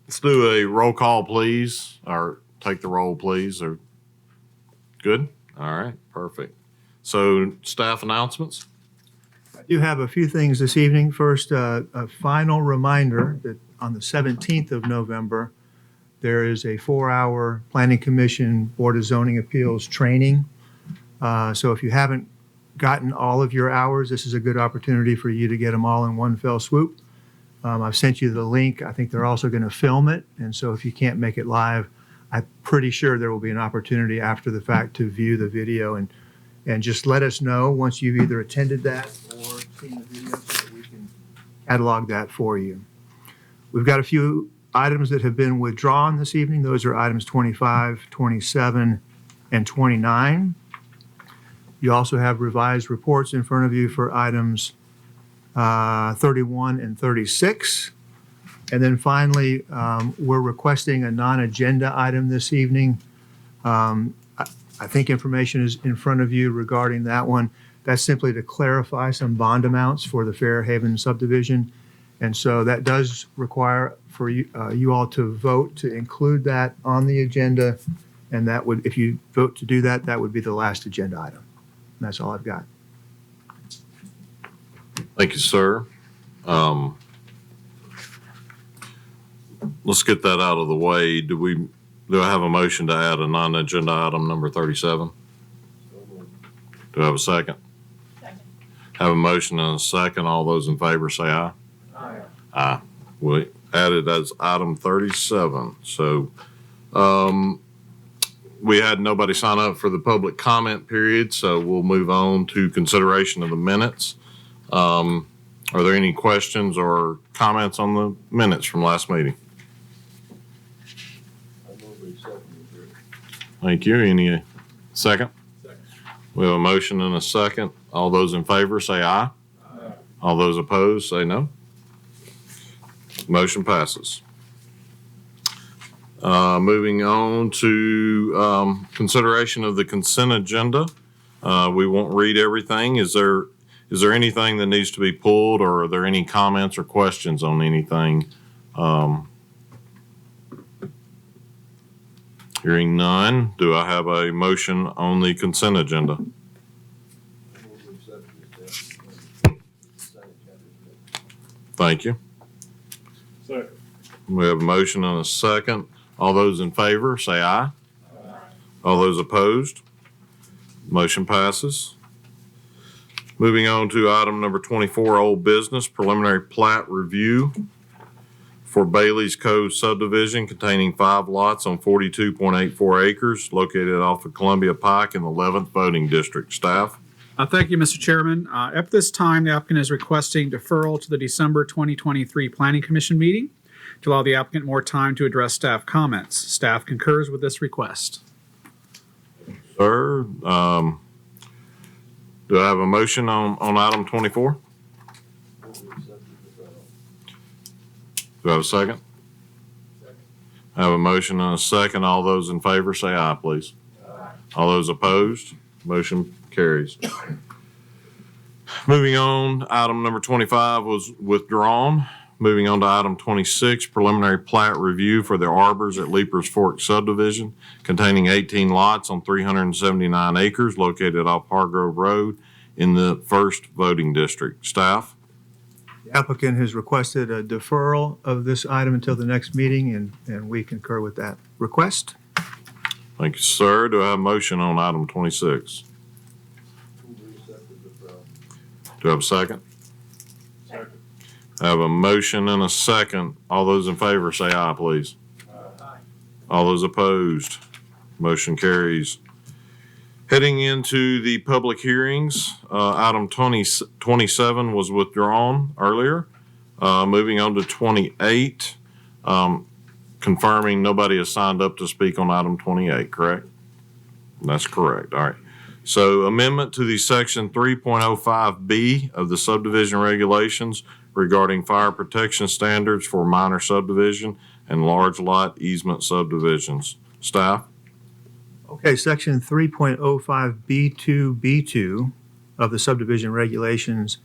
Let's do a roll call, please, or take the roll, please. Or good? All right, perfect. So staff announcements? I do have a few things this evening. First, a final reminder that on the 17th of November, there is a 4-hour Planning Commission Board of Zoning Appeals training. So if you haven't gotten all of your hours, this is a good opportunity for you to get them all in one fell swoop. I've sent you the link. I think they're also going to film it. And so if you can't make it live, I'm pretty sure there will be an opportunity after the fact to view the video and just let us know once you've either attended that or seen the video so that we can catalog that for you. We've got a few items that have been withdrawn this evening. Those are items 25, 27, and 29. You also have revised reports in front of you for items 31 and 36. And then finally, we're requesting a non-agenda item this evening. I think information is in front of you regarding that one. That's simply to clarify some bond amounts for the Fairhaven subdivision. And so that does require for you all to vote to include that on the agenda. And that would, if you vote to do that, that would be the last agenda item. And that's all I've got. Thank you, sir. Let's get that out of the way. Do I have a motion to add a non-agenda item number 37? Do I have a second? Second. Have a motion and a second. All those in favor say aye. Aye. Aye. We added as item 37. So we had nobody sign up for the public comment period, so we'll move on to consideration of the minutes. Are there any questions or comments on the minutes from last meeting? Thank you. Any second? Second. We have a motion and a second. All those in favor say aye. Aye. All those opposed say no. Motion passes. Moving on to consideration of the consent agenda. We won't read everything. Is there anything that needs to be pulled, or are there any comments or questions on anything? Hearing none, do I have a motion on the consent agenda? Thank you. Second. We have a motion and a second. All those in favor say aye. Aye. All those opposed? Motion passes. Moving on to item number 24, old business, preliminary plat review for Bailey's Cove subdivision containing 5 lots on 42.84 acres located off of Columbia Pike in the 11th voting district. Staff? Thank you, Mr. Chairman. At this time, the applicant is requesting deferral to the December 2023 Planning Commission meeting to allow the applicant more time to address staff comments. Staff concurs with this request. Sir, do I have a motion on item 24? Do I have a second? Second. I have a motion and a second. All those in favor say aye, please. Aye. All those opposed? Motion carries. Moving on, item number 25 was withdrawn. Moving on to item 26, preliminary plat review for the Arbors at Leapers Fork subdivision containing 18 lots on 379 acres located off Hargrove Road in the 1st voting district. Staff? The applicant has requested a deferral of this item until the next meeting, and we concur with that request. Thank you, sir. Do I have a motion on item 26? Do I have a second? Second. I have a motion and a second. All those in favor say aye, please. Aye. All those opposed? Motion carries. Heading into the public hearings, item 27 was withdrawn earlier. Moving on to 28, confirming nobody has signed up to speak on item 28, correct? That's correct. All right. So amendment to the section 3.05B of the subdivision regulations regarding fire protection standards for minor subdivision and large lot easement subdivisions. Staff? Okay, section 3.05B2B2 of the subdivision regulations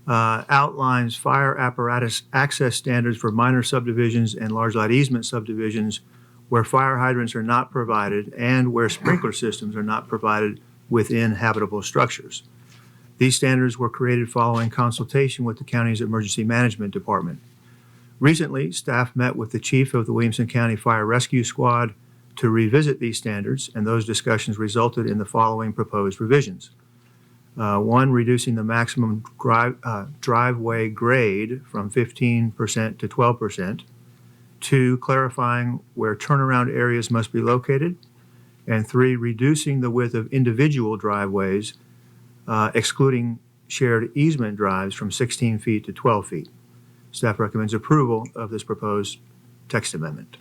outlines fire apparatus access standards for minor subdivisions and large lot easement subdivisions where fire hydrants are not provided and where sprinkler systems are not provided within habitable structures. These standards were created following consultation with the county's Emergency Management Department. Recently, staff met with the chief of the Williamson County Fire Rescue Squad to revisit these standards, and those discussions resulted in the following proposed revisions. One, reducing the maximum driveway grade from 15% to 12%. Two, clarifying where turnaround areas must be located. And three, reducing the width of individual driveways, excluding shared easement drives, from 16 feet to 12 feet. Staff recommends approval of this proposed text amendment.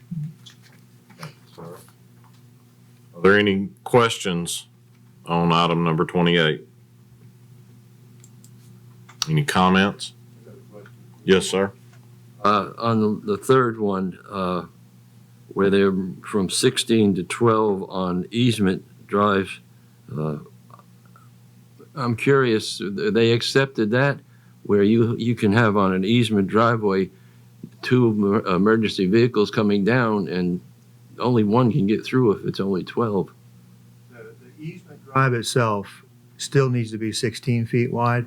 Are there any questions on item number 28? Any comments? Yes, sir. On the third one, where they're from 16 to 12 on easement drives, I'm curious, they accepted that, where you can have on an easement driveway 2 emergency vehicles coming down and only one can get through if it's only 12. The easement drive itself still needs to be 16 feet wide.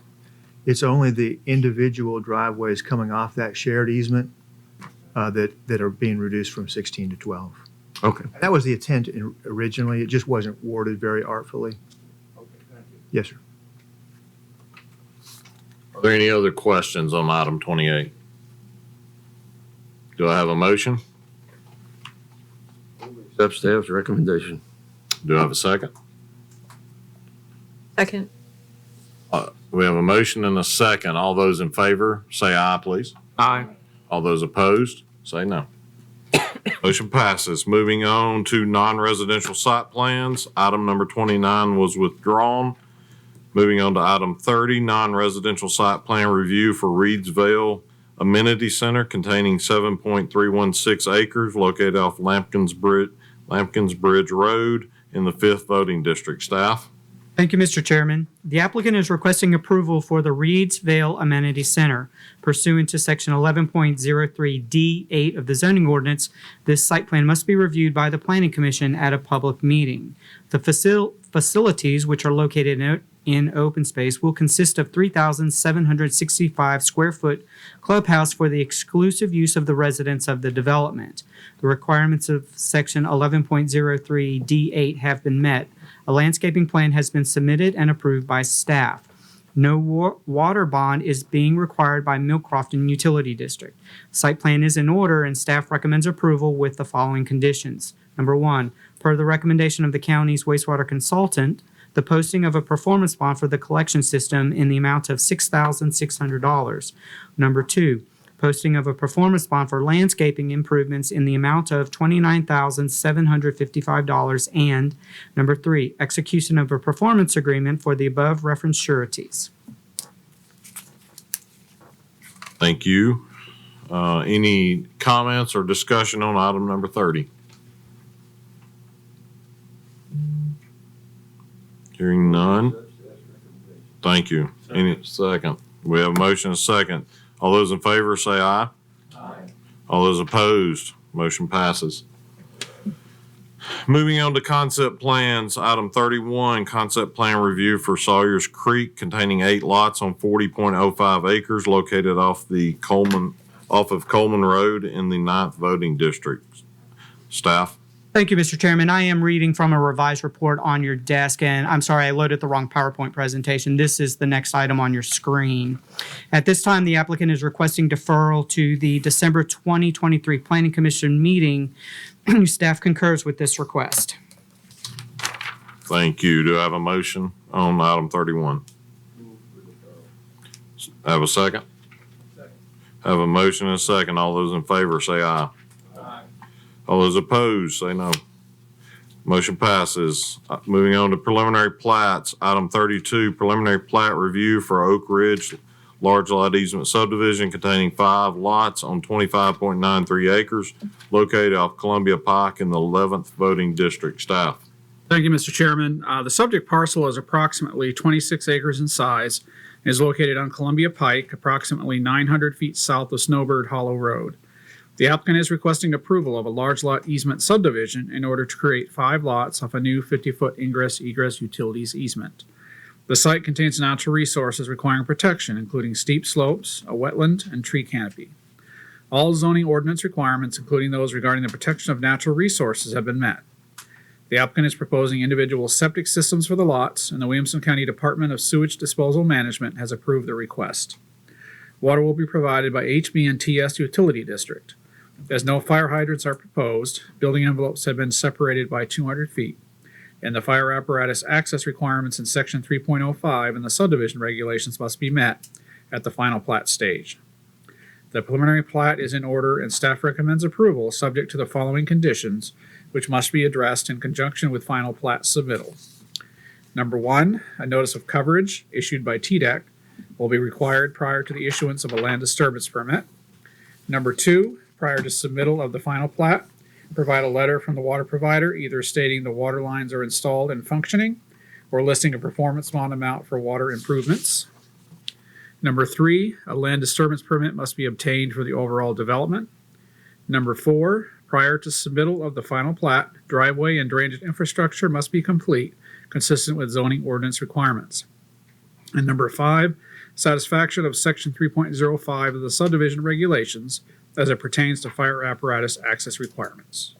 It's only the individual driveways coming off that shared easement that are being reduced from 16 to 12. Okay. That was the intent originally. It just wasn't worded very artfully. Okay, thank you. Yes, sir. Are there any other questions on item 28? Do I have a motion? Accept staff's recommendation. Do I have a second? Second. We have a motion and a second. All those in favor, say aye, please. Aye. All those opposed, say no. Motion passes. Moving on to non-residential site plans. Item number 29 was withdrawn. Moving on to item 30, non-residential site plan review for Reedsville Amenity Center containing 7.316 acres located off Lampkins Bridge Road in the 5th voting district. Staff? Thank you, Mr. Chairman. The applicant is requesting approval for the Reedsville Amenity Center. Pursuant to Section 11.03D8 of the zoning ordinance, this site plan must be reviewed by the Planning Commission at a public meeting. The facilities, which are located in open space, will consist of 3,765 square foot clubhouse for the exclusive use of the residents of the development. The requirements of Section 11.03D8 have been met. A landscaping plan has been submitted and approved by staff. No water bond is being required by Millcrofton Utility District. Site plan is in order and staff recommends approval with the following conditions. Number 1, per the recommendation of the county's wastewater consultant, the posting of a performance bond for the collection system in the amount of $6,600. Number 2, posting of a performance bond for landscaping improvements in the amount of $29,755. And number 3, execution of a performance agreement for the above referenced sureties. Thank you. Any comments or discussion on item number 30? Hearing none. Thank you. Any second? We have a motion and a second. All those in favor say aye. Aye. All those opposed, motion passes. Moving on to concept plans, item 31, concept plan review for Sawyer's Creek containing 8 lots on 40.05 acres located off of Coleman Road in the 9th voting district. Staff? Thank you, Mr. Chairman. I am reading from a revised report on your desk, and I'm sorry, I loaded the wrong PowerPoint presentation. This is the next item on your screen. At this time, the applicant is requesting deferral to the December 2023 Planning Commission meeting. Staff concurs with this request. Thank you. Do I have a motion on item 31? Have a second? Second. Have a motion and a second. All those in favor say aye. All those opposed, say no. Motion passes. Moving on to preliminary plats. Item 32, preliminary plat review for Oak Ridge Large Lot Easement Subdivision containing 5 lots on 25.93 acres located off Columbia Pike in the 11th voting district. Staff. Thank you, Mr. Chairman. The subject parcel is approximately 26 acres in size is located on Columbia Pike, approximately 900 feet south of Snowbird Hollow Road. The applicant is requesting approval of a large lot easement subdivision in order to create 5 lots off a new 50-foot ingress-egress utilities easement. The site contains natural resources requiring protection, including steep slopes, a wetland, and tree canopy. All zoning ordinance requirements, including those regarding the protection of natural resources, have been met. The applicant is proposing individual septic systems for the lots, and the Williamson County Department of Sewage Disposal Management has approved the request. Water will be provided by HB and TS Utility District. As no fire hydrants are proposed, building envelopes have been separated by 200 feet, and the fire apparatus access requirements in Section 3.05 and the subdivision regulations must be met at the final plat stage. The preliminary plat is in order, and staff recommends approval subject to the following conditions, which must be addressed in conjunction with final plat submittal. Number 1, a notice of coverage issued by TDEC will be required prior to the issuance of a land disturbance permit. Number 2, prior to submittal of the final plat, provide a letter from the water provider either stating the water lines are installed and functioning or listing a performance bond amount for water improvements. Number 3, a land disturbance permit must be obtained for the overall development. Number 4, prior to submittal of the final plat, driveway and drainage infrastructure must be complete, consistent with zoning ordinance requirements. And number 5, satisfaction of Section 3.05 of the subdivision regulations as it pertains to fire apparatus access requirements.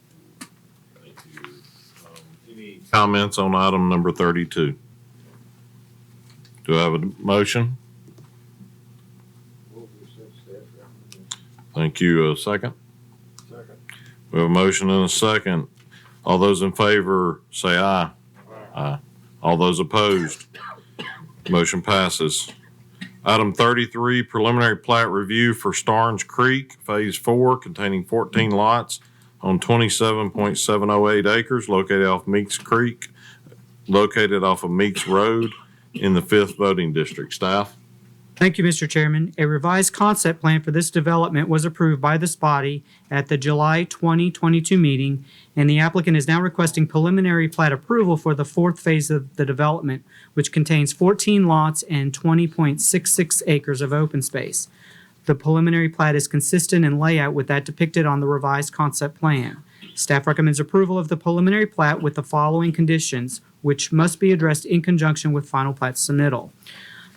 Any comments on item number 32? Do I have a motion? Thank you. A second? Second. We have a motion and a second. All those in favor say aye. Aye. All those opposed? Motion passes. Item 33, preliminary plat review for Starnes Creek, Phase 4, containing 14 lots on 27.708 acres located off Meeks Creek, located off of Meeks Road in the 5th voting district. Staff? Thank you, Mr. Chairman. A revised concept plan for this development was approved by this body at the July 2022 meeting, and the applicant is now requesting preliminary plat approval for the 4th phase of the development, which contains 14 lots and 20.66 acres of open space. The preliminary plat is consistent in layout with that depicted on the revised concept plan. Staff recommends approval of the preliminary plat with the following conditions, which must be addressed in conjunction with final plat submittal.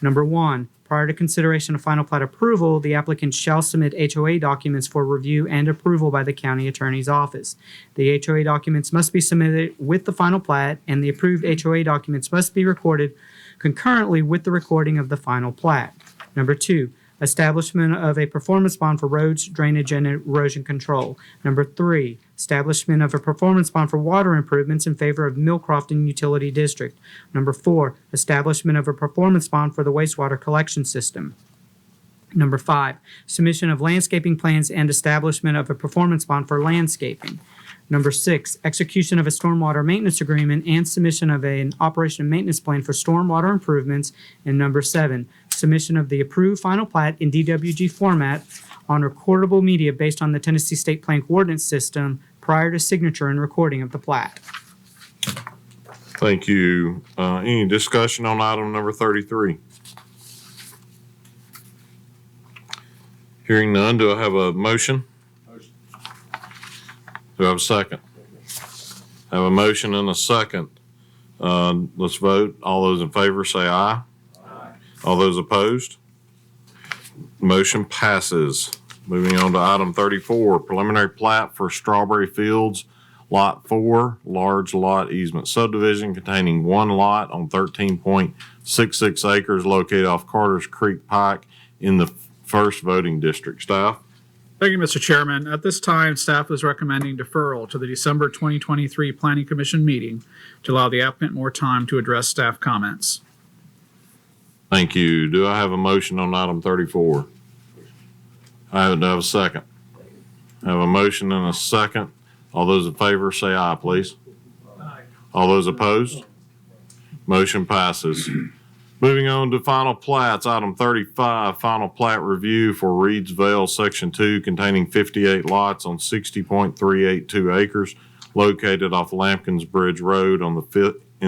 Number 1, prior to consideration of final plat approval, the applicant shall submit HOA documents for review and approval by the county attorney's office. The HOA documents must be submitted with the final plat, and the approved HOA documents must be recorded concurrently with the recording of the final plat. Number 2, establishment of a performance bond for roads, drainage, and erosion control. Number 3, establishment of a performance bond for water improvements in favor of Millcrofton Utility District. Number 4, establishment of a performance bond for the wastewater collection system. Number 5, submission of landscaping plans and establishment of a performance bond for landscaping. Number 6, execution of a stormwater maintenance agreement and submission of an operation and maintenance plan for stormwater improvements. And number 7, submission of the approved final plat in DWG format on recordable media based on the Tennessee State Plan Coordinate System prior to signature and recording of the plat. Thank you. Any discussion on item number 33? Hearing none, do I have a motion? Motion. Do I have a second? I have a motion and a second. Let's vote. All those in favor say aye. Aye. All those opposed? Motion passes. Moving on to item 34, preliminary plat for Strawberry Fields, Lot 4, large lot easement subdivision containing 1 lot on 13.66 acres located off Carter's Creek Pike in the 1st voting district. Staff? Thank you, Mr. Chairman. At this time, staff is recommending deferral to the December 2023 Planning Commission meeting to allow the applicant more time to address staff comments. Thank you. Do I have a motion on item 34? I have a second. I have a motion and a second. All those in favor say aye, please. Aye. All those opposed? Motion passes. Moving on to final plats, item 35, final plat review for Reed's Vale, Section 2, containing 58 lots on 60.382 acres located off Lampkins Bridge Road in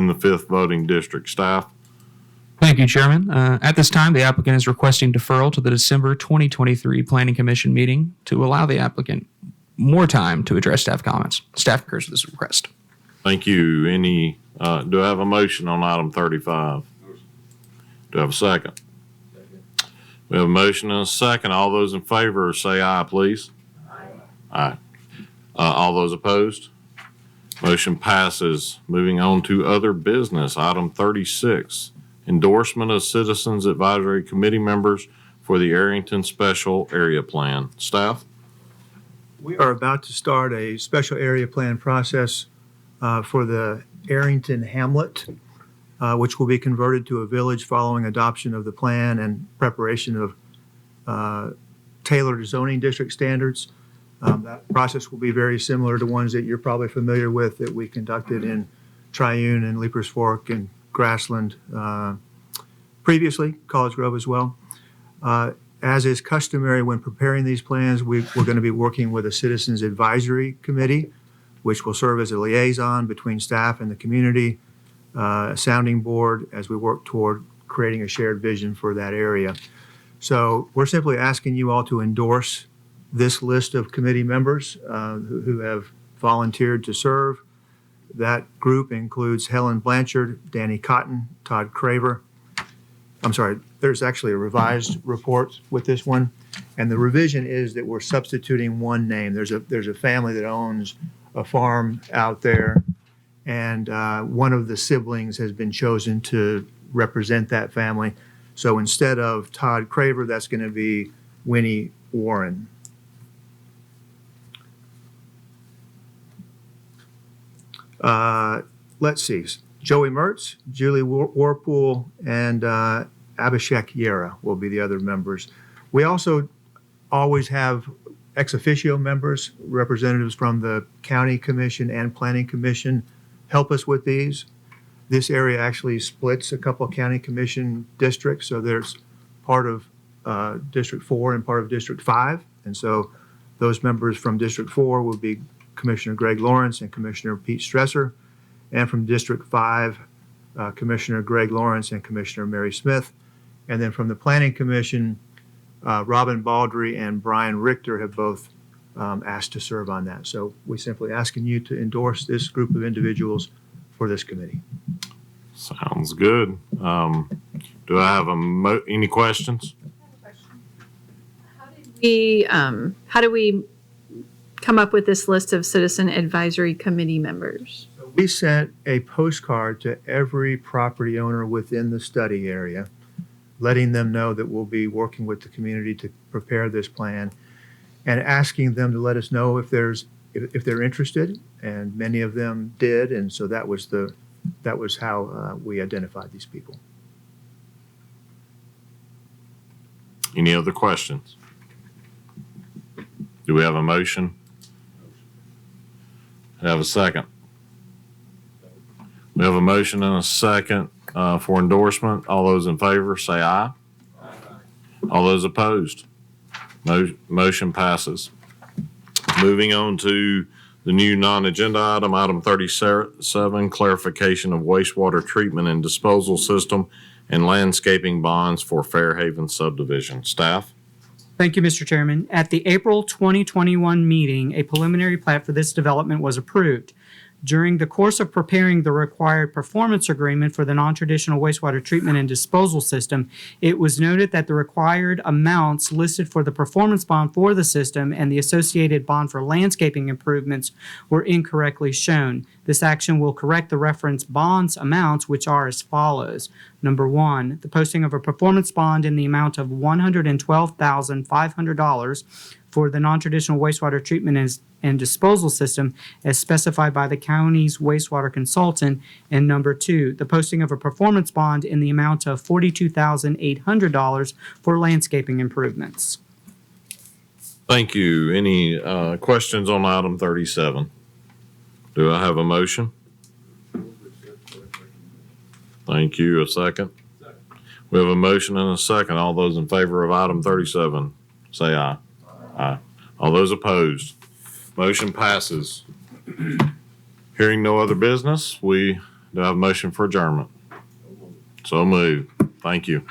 the 5th voting district. Staff? Thank you, Chairman. At this time, the applicant is requesting deferral to the December 2023 Planning Commission meeting to allow the applicant more time to address staff comments. Staff concurs with this request. Thank you. Do I have a motion on item 35? Do I have a second? We have a motion and a second. All those in favor say aye, please. Aye. All those opposed? Motion passes. Moving on to other business, item 36, endorsement of Citizens Advisory Committee members for the Arrington Special Area Plan. Staff? We are about to start a special area plan process for the Arrington Hamlet, which will be converted to a village following adoption of the plan and preparation of tailored zoning district standards. That process will be very similar to ones that you're probably familiar with that we conducted in Triune and Leapers Fork and Grassland previously, College Grove as well. As is customary when preparing these plans, we're going to be working with a Citizens Advisory Committee, which will serve as a liaison between staff and the community, a sounding board as we work toward creating a shared vision for that area. So we're simply asking you all to endorse this list of committee members who have volunteered to serve. That group includes Helen Blanchard, Danny Cotton, Todd Craver. I'm sorry, there's actually a revised report with this one. And the revision is that we're substituting one name. There's a family that owns a farm out there, and one of the siblings has been chosen to represent that family. So instead of Todd Craver, that's going to be Winnie Warren. Let's see, Joey Mertz, Julie Warpool, and Abhishek Yera will be the other members. We also always have ex officio members, representatives from the County Commission and Planning Commission help us with these. This area actually splits a couple of County Commission districts, so there's part of District 4 and part of District 5. And so those members from District 4 will be Commissioner Greg Lawrence and Commissioner Pete Stresser, and from District 5, Commissioner Greg Lawrence and Commissioner Mary Smith. And then from the Planning Commission, Robin Baldry and Brian Richter have both asked to serve on that. So we're simply asking you to endorse this group of individuals for this committee. Sounds good. Do I have any questions? How do we come up with this list of Citizen Advisory Committee members? We sent a postcard to every property owner within the study area, letting them know that we'll be working with the community to prepare this plan and asking them to let us know if they're interested, and many of them did, and so that was how we identified these people. Any other questions? Do we have a motion? Have a second? We have a motion and a second for endorsement. All those in favor say aye. All those opposed? Motion passes. Moving on to the new non-agenda item, item 37, clarification of wastewater treatment and disposal system and landscaping bonds for Fairhaven subdivision. Staff? Thank you, Mr. Chairman. At the April 2021 meeting, a preliminary plat for this development was approved. During the course of preparing the required performance agreement for the non-traditional wastewater treatment and disposal system, it was noted that the required amounts listed for the performance bond for the system and the associated bond for landscaping improvements were incorrectly shown. This action will correct the reference bonds amounts, which are as follows. Number one, the posting of a performance bond in the amount of $112,500 for the non-traditional wastewater treatment and disposal system as specified by the county's wastewater consultant. And number two, the posting of a performance bond in the amount of $42,800 for landscaping improvements. Thank you. Any questions on item 37? Do I have a motion? Thank you. A second? We have a motion and a second. All those in favor of item 37, say aye. Aye. All those opposed? Motion passes. Hearing no other business, we do have a motion for adjournment. So moved. Thank you.